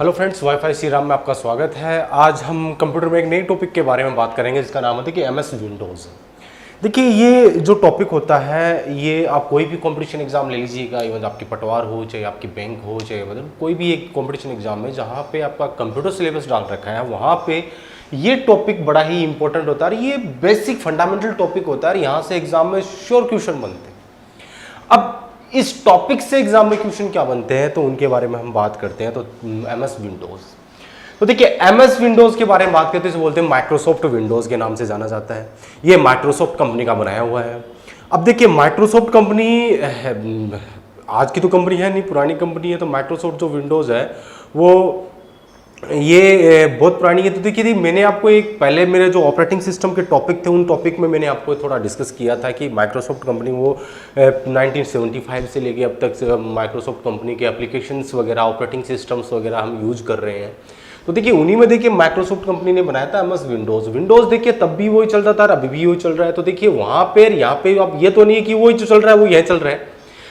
Hello friends, wifi Shri Ram में आपका स्वागत है। आज हम कंप्यूटर में एक नई टॉपिक के बारे में बात करेंगे जिसका नाम होता है कि एमएस विंडोज़। देखिए, ये जो टॉपिक होता है ये आप कोई भी कंपटीशन एग्जाम ले लीजिएगा, इवन आपकी पटवार हो चाहे आपकी बैंक हो चाहे मतलब कोई भी एक कंपटीशन एग्जाम में जहाँ पे आपका कंप्यूटर सिलेबस डाल रखा है वहाँ पे ये टॉपिक बड़ा ही इंपॉर्टेंट होता है। ये बेसिक फंडामेंटल टॉपिक होता है, यहाँ से एग्जाम में श्योर क्वेश्चन बनते हैं। अब इस टॉपिक से एग्जाम में क्वेश्चन क्या बनते हैं तो उनके बारे में हम बात करते हैं। तो एमएस विंडोज, तो देखिए एमएस विंडोज के बारे में बात करते हैं तो बोलते हैं माइक्रोसॉफ्ट विंडोज के नाम से जाना जाता है। ये माइक्रोसॉफ्ट कंपनी का बनाया हुआ है। अब देखिए माइक्रोसॉफ्ट कंपनी आज की तो कंपनी है नहीं, पुरानी कंपनी है। तो माइक्रोसॉफ्ट जो विंडोज है वो ये बहुत पुरानी है। तो देखिए मैंने आपको एक पहले मेरे जो ऑपरेटिंग सिस्टम के टॉपिक थे उन टॉपिक में मैंने आपको थोड़ा डिस्कस किया था कि माइक्रोसॉफ्ट कंपनी वो 1975 से लेके अब तक माइक्रोसॉफ्ट कंपनी के एप्लीकेशंस वगैरह ऑपरेटिंग सिस्टम्स वगैरह हम यूज कर रहे हैं। तो देखिए उन्हीं में देखिए माइक्रोसॉफ्ट कंपनी ने बनाया था एमएस विंडोज। देखिए तब भी वही चल रहा था, अभी भी वही चल रहा है। तो देखिए वहाँ पे यहाँ पे अब ये तो नहीं है कि वही जो चल रहा है वो यह चल रहा है।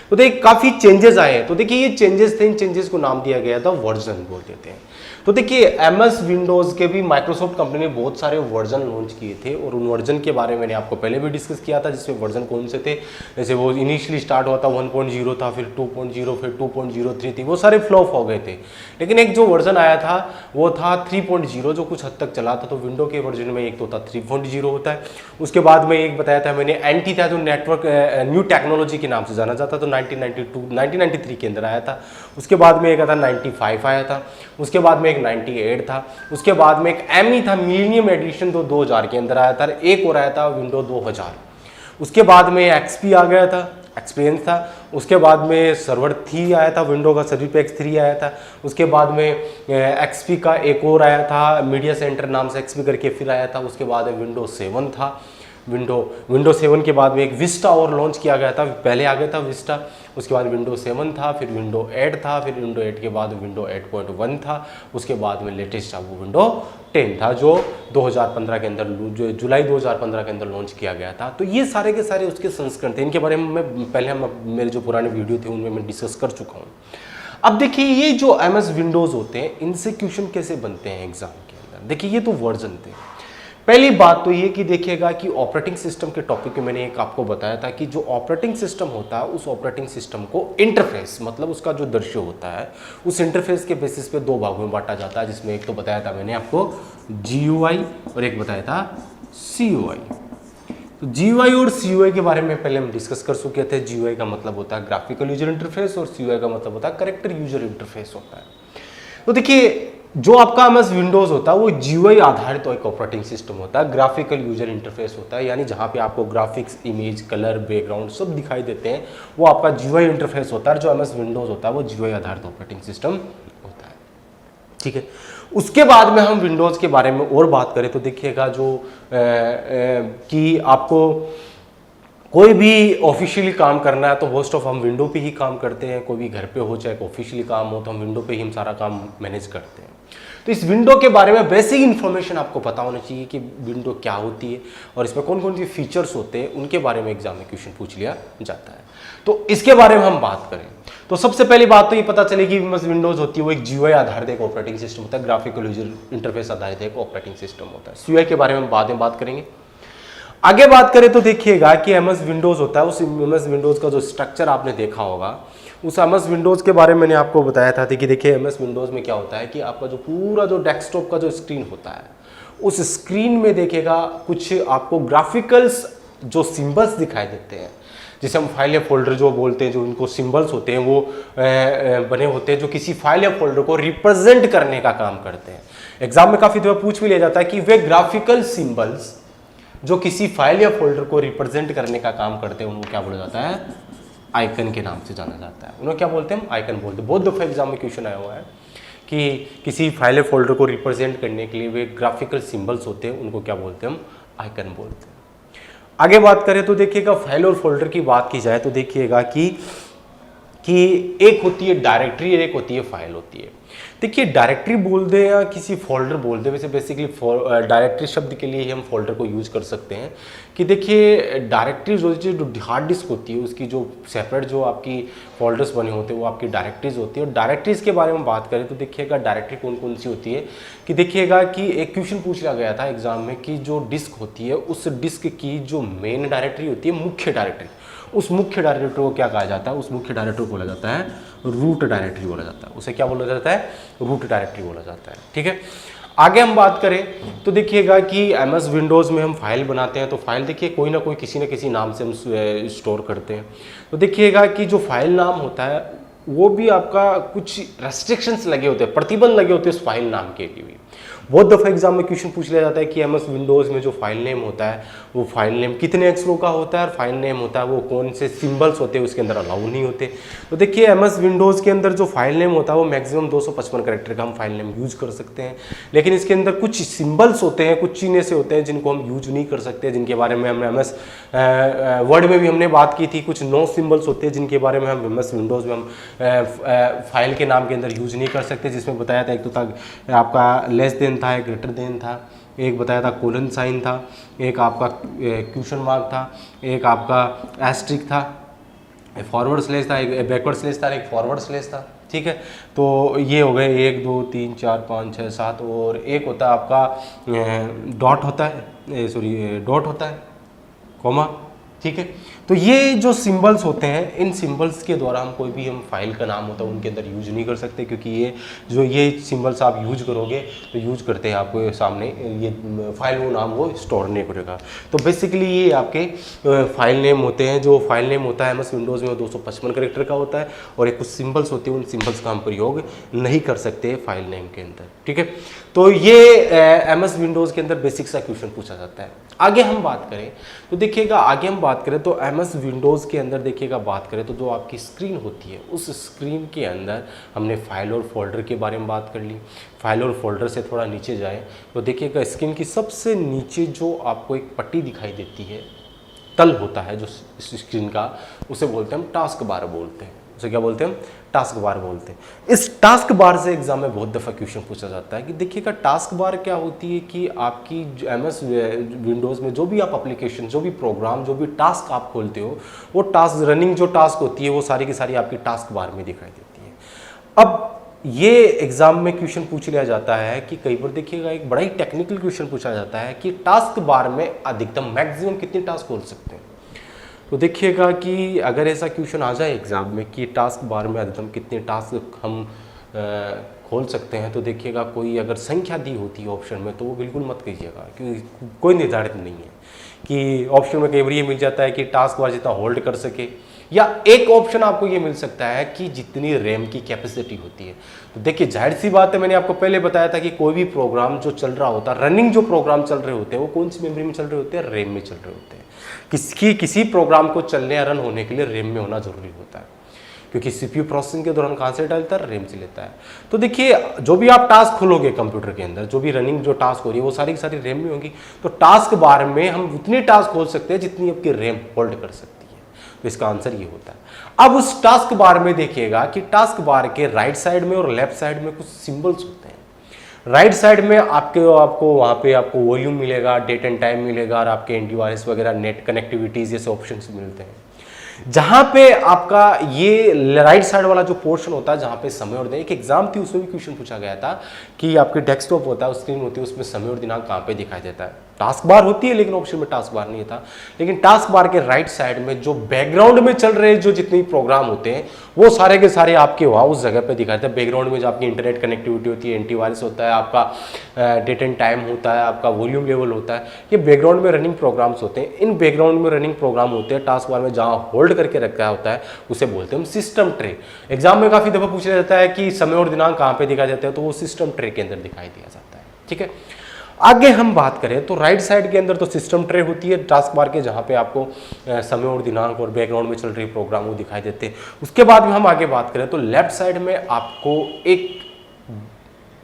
तो देखिए काफ़ी चेंजेस आए हैं। तो देखिए ये चेंजेस थे, इन चेंजेस को नाम दिया गया था वर्जन बोल देते हैं। तो देखिए एमएस विंडोज़ के भी माइक्रोसॉफ्ट कंपनी ने बहुत सारे वर्जन लॉन्च किए थे और उन वर्जन के बारे में मैंने आपको पहले भी डिस्कस किया था, जिसमें वर्जन कौन से थे। जैसे वो इनिशियली स्टार्ट हुआ था 1.0 था, फिर 2.0, फिर 2.03 थी, वो सारे फ्लॉप हो गए थे। लेकिन एक जो वर्जन आया था वो था 3.0 जो कुछ हद तक चला था। तो विंडो के वर्जन में एक तो था 3.0 होता है। उसके बाद में एक बताया था मैंने एनटी था जो नेटवर्क न्यू टेक्नोलॉजी के नाम से जाना जाता। तो 1993 के अंदर आया था। उसके बाद में एक था 95 आया था। उसके बाद में एक 98 था। उसके बाद में एक एमई था मिलीनियम एडिशन जो 2000 के अंदर आया था। एक और आया था विंडो 2000। उसके बाद में एक्सपी आ गया था, एक्सपीरियंस था। उसके बाद में सर्वर 3 आया था, विंडो का सर्वर पैक 3 आया था। उसके बाद में एक्सपी का एक और आया था मीडिया सेंटर नाम से एक्सपी करके फिर आया था। उसके बाद विंडो 7 था। विंडो 7 के बाद में एक विस्टा और लॉन्च किया गया था, पहले आ गया था विस्टा। उसके बाद विंडो 7 था, फिर विंडो 8 था, फिर विंडो 8 के बाद विंडो 8.1 था। उसके बाद में लेटेस्ट था वो विंडो 10 था जो 2015 के अंदर जो जुलाई 2015 के अंदर लॉन्च किया गया था। तो ये सारे के सारे उसके संस्करण थे। इनके बारे में मैं पहले मेरे जो पुराने वीडियो थे उनमें मैं डिस्कस कर चुका हूँ। अब देखिए ये जो एमएस विंडोज़ होते हैं इनसे क्वेश्चन कैसे बनते हैं एग्जाम के अंदर। देखिए ये तो वर्जन थे। पहली बात तो ये कि देखिएगा कि ऑपरेटिंग सिस्टम के टॉपिक में मैंने एक आपको बताया था कि जो ऑपरेटिंग सिस्टम होता है उस ऑपरेटिंग सिस्टम को इंटरफेस मतलब उसका जो दृश्य होता है उस इंटरफेस के बेसिस पे दो भागों में बांटा जाता है, जिसमें एक तो बताया था मैंने आपको GUI और एक बताया था CUI। तो GUI और CUI के बारे में पहले हम डिस्कस कर चुके थे। GUI का मतलब होता है ग्राफिकल यूजर इंटरफेस और CUI का मतलब होता है कैरेक्टर यूजर इंटरफेस होता है। तो देखिए जो आपका एमएस विंडोज होता है वो GUI आधारित तो एक ऑपरेटिंग सिस्टम होता है, ग्राफिकल यूजर इंटरफेस होता है, यानी जहाँ पे आपको ग्राफिक्स, इमेज, कलर, बैकग्राउंड सब दिखाई देते हैं वो आपका GUI इंटरफेस होता है। जो एमएस विंडोज होता है वो GUI आधारित ऑपरेटिंग सिस्टम होता है। ठीक है, उसके बाद में हम विंडोज के बारे में और बात करें तो देखिएगा जो कि आपको कोई भी ऑफिशियली काम करना है तो मोस्ट ऑफ हम विंडो पे ही काम करते हैं। कोई भी घर पे हो चाहे ऑफिशियली काम हो तो हम विंडो पे ही हम सारा काम मैनेज करते हैं। तो इस विंडो के बारे में बेसिक इन्फॉर्मेशन आपको पता होना चाहिए कि विंडो क्या होती है और इसमें कौन कौन से फीचर्स होते हैं, उनके बारे में एग्जाम में क्वेश्चन पूछ लिया जाता है। तो इसके बारे में हम बात करें तो सबसे पहली बात तो ये पता चलेगी विंडोज होती है वो एक GUI आधारित एक ऑपरेटिंग सिस्टम होता है, ग्राफिकल यूजर इंटरफेस आधारित एक ऑपरेटिंग सिस्टम होता है। CUI के बारे में हम बाद में बात करेंगे। आगे बात करें तो देखिएगा कि एमएस विंडोज होता है, उस एमएस विंडोज का जो स्ट्रक्चर आपने देखा होगा उस एमएस विंडोज के बारे में मैंने आपको बताया था कि देखिए एमएस विंडोज में क्या होता है कि आपका जो पूरा जो डेस्कटॉप का जो स्क्रीन होता है उस स्क्रीन में देखिएगा कुछ आपको ग्राफिकल्स जो सिंबल्स दिखाई देते हैं, जिसे हम फाइल या फोल्डर जो बोलते हैं, जो उनको सिंबल्स होते हैं वो बने होते हैं जो किसी फाइल या फोल्डर को रिप्रेजेंट करने का काम करते हैं। एग्जाम में काफ़ी दफा पूछ भी लिया जाता है कि वे ग्राफिकल सिंबल्स जो किसी फाइल या फोल्डर को रिप्रेजेंट करने का काम करते हैं उनको क्या बोला जाता है, आइकन के नाम से जाना जाता है। उन्हें क्या बोलते हैं, आइकन बोलते हैं। बहुत दफा एग्जाम में क्वेश्चन आया हुआ है कि किसी फाइल या फोल्डर को रिप्रेजेंट करने के लिए वे ग्राफिकल सिंबल्स होते हैं उनको क्या बोलते हैं, हम आइकन बोलते हैं। आगे बात करें तो देखिएगा फाइल और फोल्डर की बात की जाए तो देखिएगा कि एक होती है डायरेक्टरी और एक होती है फाइल होती है। देखिए डायरेक्टरी बोल दें या किसी फोल्डर बोल दें, वैसे बेसिकली डायरेक्टरी शब्द के लिए ही हम फोल्डर को यूज कर सकते हैं। कि देखिए डायरेक्टरी जो हार्ड डिस्क होती है उसकी जो सेपरेट जो आपकी फोल्डर्स बने होते हैं वो आपकी डायरेक्टरीज होती है। और डायरेक्टरीज के बारे में बात करें तो देखिएगा डायरेक्टरी कौन कौन सी होती है, कि देखिएगा कि एक क्वेश्चन पूछ लिया गया था एग्जाम में कि जो डिस्क होती है उस डिस्क की जो मेन डायरेक्टरी होती है, मुख्य डायरेक्टरी, उस मुख्य डायरेक्टरी को क्या कहा जाता है, उस मुख्य डायरेक्टरी को बोला जाता है रूट डायरेक्टरी बोला जाता है। उसे क्या बोला जाता है, रूट डायरेक्टरी बोला जाता है। ठीक है, आगे हम बात करें तो देखिएगा कि एमएस विंडोज़ में हम फाइल बनाते हैं तो फाइल देखिए कोई ना कोई किसी न किसी नाम से हम स्टोर करते हैं। तो देखिएगा कि जो फाइल नाम होता है वो भी आपका कुछ रेस्ट्रिक्शंस लगे होते हैं, प्रतिबंध लगे होते हैं उस फाइल नाम के लिए भी। बहुत दफ़ा एग्जाम में क्वेश्चन पूछ लिया जाता है कि एमएस विंडोज़ में जो फाइल नेम होता है वो फाइल नेम कितने अक्षरों का होता है और फाइल नेम होता है वो कौन से सिंबल्स होते हैं उसके अंदर अलाउ नहीं होते। तो देखिए एमएस विंडोज़ के अंदर जो फाइल नेम होता है वो मैक्सिमम 255 कैरेक्टर का हम फाइल नेम यूज कर सकते हैं, लेकिन इसके अंदर कुछ सिंबल्स होते हैं, कुछ चीज़ें से होते हैं जिनको हम यूज नहीं कर सकते, जिनके बारे में हम एमएस वर्ड में भी हमने बात की थी। कुछ नो सिंबल्स होते हैं जिनके बारे में हम एमएस विंडोज़ में हम फाइल के नाम के अंदर यूज नहीं कर सकते, जिसमें बताया था एक तो था आपका लेस देन था, एक ग्रेटर देन था, एक बताया था कोलन साइन था, एक आपका क्वेश्चन मार्क था, एक आपका एस्ट्रिक था, फॉरवर्ड स्लेश था, एक बैकवर्ड स्लेश था, एक फॉरवर्ड स्लेश था। ठीक है, तो ये हो गए 1 2 3 4 5 6 7 और एक होता है आपका डॉट होता है, सॉरी डॉट होता है, कॉमा। ठीक है, तो ये जो सिंबल्स होते हैं इन सिंबल्स के द्वारा हम कोई भी हम फाइल का नाम होता है उनके अंदर यूज नहीं कर सकते, क्योंकि ये सिंबल्स आप यूज करोगे तो यूज करते हैं आपको सामने ये फाइल वो नाम वो स्टोर नहीं करेगा। तो बेसिकली ये आपके फाइल नेम होते हैं। जो फाइल नेम होता है एमएस विंडोज़ में वो 255 कैरेक्टर का होता है और एक कुछ सिंबल्स होते हैं, उन सिंबल्स का हम प्रयोग नहीं कर सकते फाइल नेम के अंदर। ठीक है, तो ये एमएस विंडोज़ के अंदर बेसिक सा क्वेश्चन पूछा जाता है। आगे हम बात करें तो देखिएगा, आगे हम बात करें तो एमएस विंडोज़ के अंदर देखिएगा बात करें तो जो आपकी स्क्रीन होती है उस स्क्रीन के अंदर हमने फाइल और फोल्डर के बारे में बात कर ली। फाइल और फोल्डर से थोड़ा नीचे जाए तो देखिएगा स्क्रीन की सबसे नीचे जो आपको एक पट्टी दिखाई देती है, तल होता है जो स्क्रीन का, उसे बोलते हैं हम टास्क बार बोलते हैं। उसे क्या बोलते हैं हम, टास्क बार बोलते हैं। इस टास्क बार से एग्जाम में बहुत दफ़ा क्वेश्चन पूछा जाता है कि देखिएगा टास्क बार क्या होती है, कि आपकी एमएस विंडोज़ में जो भी आप एप्लीकेशन, जो भी प्रोग्राम, जो भी टास्क आप खोलते हो वो टास्क रनिंग जो टास्क होती है वो सारी की सारी आपकी टास्क बार में दिखाई देती है। अब ये एग्जाम में क्वेश्चन पूछ लिया जाता है कि कई बार देखिएगा एक बड़ा ही टेक्निकल क्वेश्चन पूछा जाता है कि टास्क बार में अधिकतम मैक्सिमम कितने टास्क खोल सकते हैं। तो देखिएगा कि अगर ऐसा क्वेश्चन आ जाए एग्जाम में कि टास्क बार में अधिकतम कितने टास्क हम खोल सकते हैं, तो देखिएगा कोई अगर संख्या दी होती है ऑप्शन में तो वो बिल्कुल मत कीजिएगा, क्योंकि कोई निर्धारित नहीं है कि ऑप्शन में कई बार ये मिल जाता है कि टास्क बार जितना होल्ड कर सके, या एक ऑप्शन आपको ये मिल सकता है कि जितनी रैम की कैपेसिटी होती है। तो देखिए जाहिर सी बात है, मैंने आपको पहले बताया था कि कोई भी प्रोग्राम जो चल रहा होता है, रनिंग जो प्रोग्राम चल रहे होते हैं वो कौन सी मेमोरी में चल रहे होते हैं, रैम में चल रहे होते हैं। किसी प्रोग्राम को चलने या रन होने के लिए रैम में होना जरूरी होता है, क्योंकि सीपीयू प्रोसेसिंग के दौरान कहाँ से डालता है, रैम से लेता है। तो देखिए जो भी आप टास्क खोलोगे कंप्यूटर के अंदर, जो भी रनिंग जो टास्क हो रही है वो सारी की सारी रैम में होगी। तो टास्क बार में हम उतने टास्क खोल सकते हैं जितनी आपकी रैम होल्ड कर सकती है। तो इसका आंसर ये होता है। अब उस टास्क बार में देखिएगा कि टास्क बार के राइट साइड में और लेफ्ट साइड में कुछ सिंबल्स होते हैं। राइट साइड में आपको वहाँ पे आपको वॉल्यूम मिलेगा, डेट एंड टाइम मिलेगा और आपके एंटीवायरस वगैरह, नेट कनेक्टिविटीज जैसे ऑप्शंस मिलते हैं। जहाँ पे आपका ये राइट साइड वाला जो पोर्शन होता है जहाँ पे समय और दिन, एक एग्जाम थी उसमें भी क्वेश्चन पूछा गया था कि आपके डेस्कटॉप होता है, स्क्रीन होती है, उसमें समय और दिनांक कहाँ पे दिखाई देता है। टास्क बार होती है लेकिन ऑप्शन में टास्क बार नहीं था। लेकिन टास्क बार के राइट साइड में जो बैकग्राउंड में चल रहे जो जितने प्रोग्राम होते हैं वो सारे के सारे आपके वहाँ उस जगह पे दिखाई देते हैं। बैकग्राउंड में जो आपकी इंटरनेट कनेक्टिविटी होती है, एंटीवायरस होता है, आपका डेट एंड टाइम होता है, आपका वॉल्यूम लेवल होता है, ये बैकग्राउंड में रनिंग प्रोग्राम्स होते हैं। इन बैकग्राउंड में रनिंग प्रोग्राम होते हैं टास्क बार में जहाँ होल्ड करके रखा होता है उसे बोलते हैं हम सिस्टम ट्रे। एग्जाम में काफ़ी दफ़ा पूछा जाता है कि समय और दिनांक कहाँ पे दिखाई देते हैं, तो वो सिस्टम ट्रे के अंदर दिखाई दिया जाता है। ठीक है, आगे हम बात करें तो राइट साइड के अंदर तो सिस्टम ट्रे होती है टास्क बार के, जहाँ पे आपको समय और दिनांक और बैकग्राउंड में चल रही प्रोग्राम वो दिखाई देते हैं। उसके बाद में हम आगे बात करें तो लेफ्ट साइड में आपको एक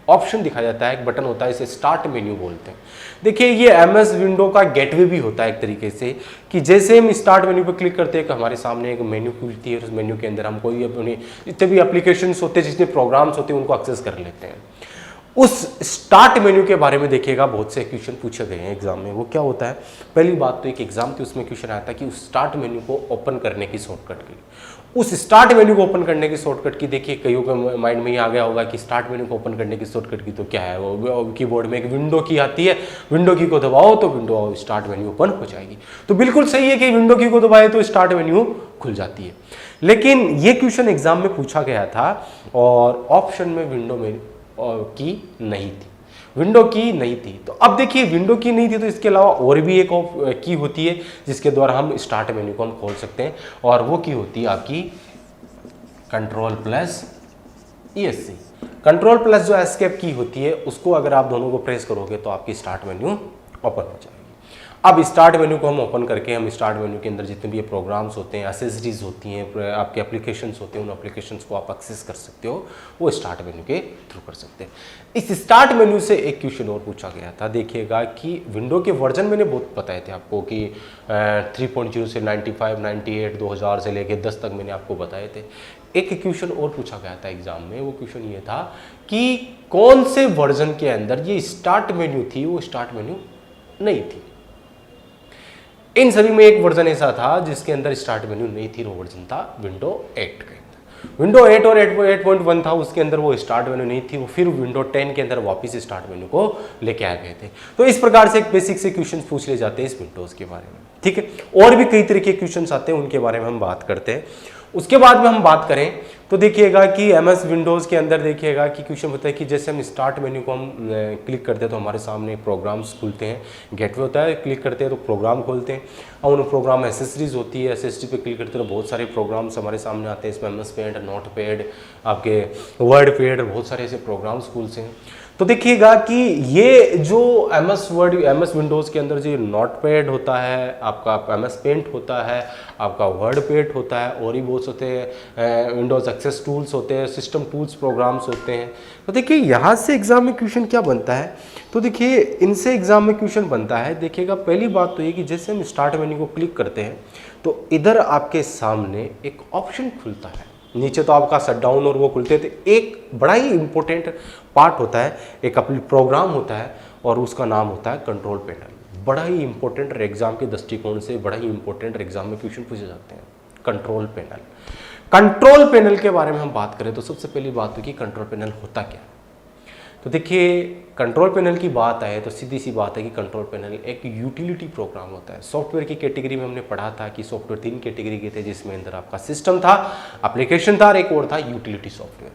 ऑप्शन दिखाया जाता है, एक बटन होता है, इसे स्टार्ट मेन्यू बोलते हैं। देखिए ये एमएस विंडो का गेटवे भी होता है एक तरीके से, कि जैसे हम स्टार्ट मेन्यू पर क्लिक करते हैं कि हमारे सामने एक मेन्यू खुलती है, उस मेन्यू के अंदर हम कोई अपने जितने भी एप्लीकेशंस होते हैं, जितने प्रोग्राम्स होते हैं, उनको एक्सेस कर लेते हैं। उस स्टार्ट मेन्यू के बारे में देखिएगा बहुत से क्वेश्चन पूछे गए हैं एग्जाम में। वो क्या होता है, पहली बात तो एक एग्जाम थी, उसमें क्वेश्चन आता है कि उस स्टार्ट मेन्यू को ओपन करने की शॉर्टकट की, उस स्टार्ट मेन्यू को ओपन करने की शॉर्टकट की। देखिए कईयों के माइंड में ये आ गया होगा कि स्टार्ट मेन्यू को ओपन करने की शॉर्टकट की तो क्या है, वो कीबोर्ड में एक विंडो की आती है, विंडो की को दबाओ तो विंडो स्टार्ट मेन्यू ओपन हो जाएगी। तो बिल्कुल सही है कि विंडो की को दबाए तो स्टार्ट मेन्यू खुल जाती है, लेकिन ये क्वेश्चन एग्जाम में पूछा गया था और ऑप्शन में विंडो में की नहीं थी, विंडो की नहीं थी। तो अब देखिए विंडो की नहीं थी तो इसके अलावा और भी एक की होती है जिसके द्वारा हम स्टार्ट मेन्यू को हम खोल सकते हैं, और वो की होती है आपकी control plus ESC। Control plus जो एस्केप की होती है उसको अगर आप दोनों को प्रेस करोगे तो आपकी स्टार्ट मेन्यू ओपन हो जाएगी। अब स्टार्ट मेन्यू को हम ओपन करके हम स्टार्ट मेन्यू के अंदर जितने भी प्रोग्राम्स होते हैं, एसेसरीज होती हैं, आपके एप्लीकेशंस होते हैं, उन एप्लीकेशंस को आप एक्सेस कर सकते हो, वो स्टार्ट मेन्यू के थ्रू कर सकते हैं। इस स्टार्ट मेन्यू से एक क्वेश्चन और पूछा गया था, देखिएगा कि विंडो के वर्जन मैंने बहुत बताए थे आपको कि 3.0 से 95, 98, 2000 से लेके 10 तक मैंने आपको बताए थे। एक क्वेश्चन और पूछा गया था एग्जाम में, वो क्वेश्चन ये था कि कौन से वर्जन के अंदर ये स्टार्ट मेन्यू थी वो स्टार्ट मेन्यू नहीं थी। इन सभी में एक वर्जन ऐसा था जिसके अंदर स्टार्ट मेन्यू नहीं थी, वो वर्जन था विंडो 8 के अंदर। विंडो 8 और 8.1 था, उसके अंदर वो स्टार्ट मेन्यू नहीं थी, वो फिर विंडो 10 के अंदर वापस स्टार्ट मेन्यू को लेके आ गए थे। तो इस प्रकार से एक बेसिक से क्वेश्चन पूछ ले जाते हैं इस विंडोज के बारे में, ठीक है। और भी कई तरह के क्वेश्चन आते हैं, उनके बारे में हम बात करते हैं। उसके बाद में हम बात करें तो देखिएगा कि एमएस विंडोज़ के अंदर देखिएगा कि क्वेश्चन होता है कि जैसे हम स्टार्ट मेन्यू को हम क्लिक करते हैं तो हमारे सामने प्रोग्राम्स खुलते हैं, गेटवे होता है, क्लिक करते हैं तो प्रोग्राम खोलते हैं, और उन प्रोग्राम एसेसरीज होती है, एसेसरी पे क्लिक करते हैं तो बहुत सारे प्रोग्राम्स हमारे सामने आते हैं। इसमें एमएस पेंट, नोट पैड, आपके वर्ड पैड, बहुत सारे ऐसे प्रोग्राम्स खुलते हैं। तो देखिएगा कि ये जो एमएस विंडोज़ के अंदर जो नोट पैड होता है, आपका एमएस पेंट होता है, आपका वर्ड पैड होता है, और ही बहुत होते हैं, विंडोज़ एक्सेस टूल्स होते हैं, सिस्टम टूल्स प्रोग्राम्स होते हैं। तो देखिए यहाँ से एग्जाम में क्वेश्चन क्या बनता है, तो देखिए इनसे एग्जाम में क्वेश्चन बनता है। देखिएगा पहली बात तो ये कि जैसे हम स्टार्ट मेन्यू को क्लिक करते हैं तो इधर आपके सामने एक ऑप्शन खुलता है, नीचे तो आपका शट डाउन और वो खुलते थे। एक बड़ा ही इंपॉर्टेंट पार्ट होता है, एक अपनी प्रोग्राम होता है और उसका नाम होता है कंट्रोल पैनल। बड़ा ही इंपॉर्टेंट एग्जाम के दृष्टिकोण से बड़ा ही इंपॉर्टेंट एग्जाम में क्वेश्चन पूछे जाते हैं। कंट्रोल पैनल, कंट्रोल पैनल के बारे में हम बात करें तो सबसे पहली बात है कि कंट्रोल पैनल होता क्या है। तो देखिए कंट्रोल पैनल की बात आए तो सीधी सी बात है कि कंट्रोल पैनल एक यूटिलिटी प्रोग्राम होता है। सॉफ्टवेयर की कैटेगरी में हमने पढ़ा था कि सॉफ्टवेयर 3 कैटेगरी के थे, जिसमें अंदर आपका सिस्टम था, एप्लीकेशन था और एक और था यूटिलिटी सॉफ्टवेयर।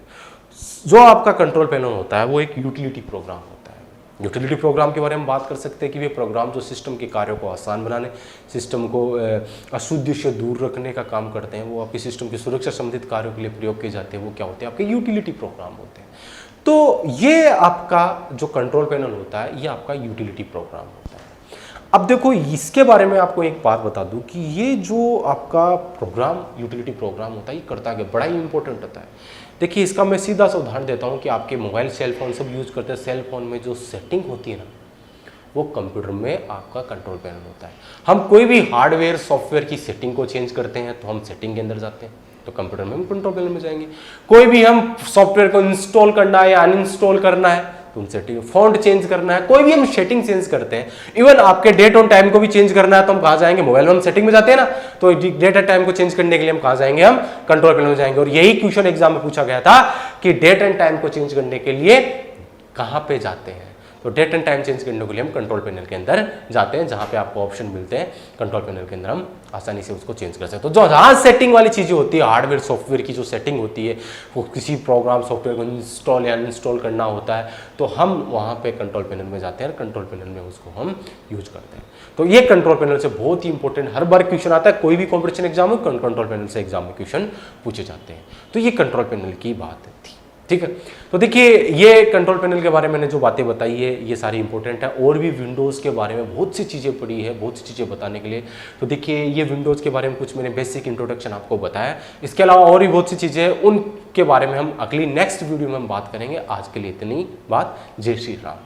जो आपका कंट्रोल पैनल होता है वो एक यूटिलिटी प्रोग्राम होता है। यूटिलिटी प्रोग्राम के बारे में बात कर सकते हैं कि वे प्रोग्राम जो सिस्टम के कार्यों को आसान बनाने, सिस्टम को अशुद्धि से दूर रखने का काम करते हैं, वो आपके सिस्टम की सुरक्षा संबंधित कार्यों के लिए प्रयोग किए जाते हैं, वो क्या होते हैं, आपके यूटिलिटी प्रोग्राम होते हैं। तो ये आपका जो कंट्रोल पैनल होता है ये आपका यूटिलिटी प्रोग्राम होता है। अब देखो इसके बारे में आपको एक बात बता दूं कि ये जो आपका प्रोग्राम यूटिलिटी प्रोग्राम होता है ये करता है, बड़ा ही इंपॉर्टेंट होता है। देखिए इसका मैं सीधा सा उदाहरण देता हूँ कि आपके मोबाइल, सेल फोन सब यूज़ करते हैं। सेल फोन में जो सेटिंग होती है ना, वो कंप्यूटर में आपका कंट्रोल पैनल होता है। हम कोई भी हार्डवेयर सॉफ्टवेयर की सेटिंग को चेंज करते हैं तो हम सेटिंग के अंदर जाते हैं, तो कंप्यूटर में हम कंट्रोल पैनल में जाएंगे। कोई भी हम सॉफ्टवेयर को इंस्टॉल करना है या अनइंस्टॉल करना है तो हम सेटिंग, फॉन्ट चेंज करना है, कोई भी हम सेटिंग चेंज करते हैं। इवन आपके डेट ऑन टाइम को भी चेंज करना है तो हम कहाँ जाएंगे, मोबाइल में हम सेटिंग में जाते हैं ना, तो डेट एंड टाइम को चेंज करने के लिए हम कहाँ जाएंगे, हम कंट्रोल पैनल में जाएंगे। और यही क्वेश्चन एग्जाम में पूछा गया था कि डेट एंड टाइम को चेंज करने के लिए कहाँ पे जाते हैं, तो डेट एंड टाइम चेंज करने के लिए हम कंट्रोल पैनल के अंदर जाते हैं, जहाँ पे आपको ऑप्शन मिलते हैं कंट्रोल पैनल के अंदर हम आसानी से उसको चेंज कर सकते हैं। तो जो जहाँ सेटिंग वाली चीज़ें होती है, हार्डवेयर सॉफ्टवेयर की जो सेटिंग होती है, वो किसी प्रोग्राम सॉफ्टवेयर को इंस्टॉल या अनइंस्टॉल करना होता है तो हम वहाँ पे कंट्रोल पैनल में जाते हैं और कंट्रोल पैनल में उसको हम यूज करते हैं। तो ये कंट्रोल पैनल से बहुत ही इंपॉर्टेंट, हर बार क्वेश्चन आता है, कोई भी कॉम्पिटिशन एग्जाम में कंट्रोल पैनल से एग्जाम में क्वेश्चन पूछे जाते हैं। तो ये कंट्रोल पैनल की बात थी, ठीक है। तो देखिए ये कंट्रोल पैनल के बारे में मैंने जो बातें बताई है ये सारी इंपॉर्टेंट है, और भी विंडोज़ के बारे में बहुत सी चीज़ें पड़ी है, बहुत सी चीज़ें बताने के लिए। तो देखिए ये विंडोज़ के बारे में कुछ मैंने बेसिक इंट्रोडक्शन आपको बताया, इसके अलावा और भी बहुत सी चीज़ें हैं, उनके बारे में हम अगली नेक्स्ट वीडियो में हम बात करेंगे। आज के लिए इतनी बात। जय श्री राम।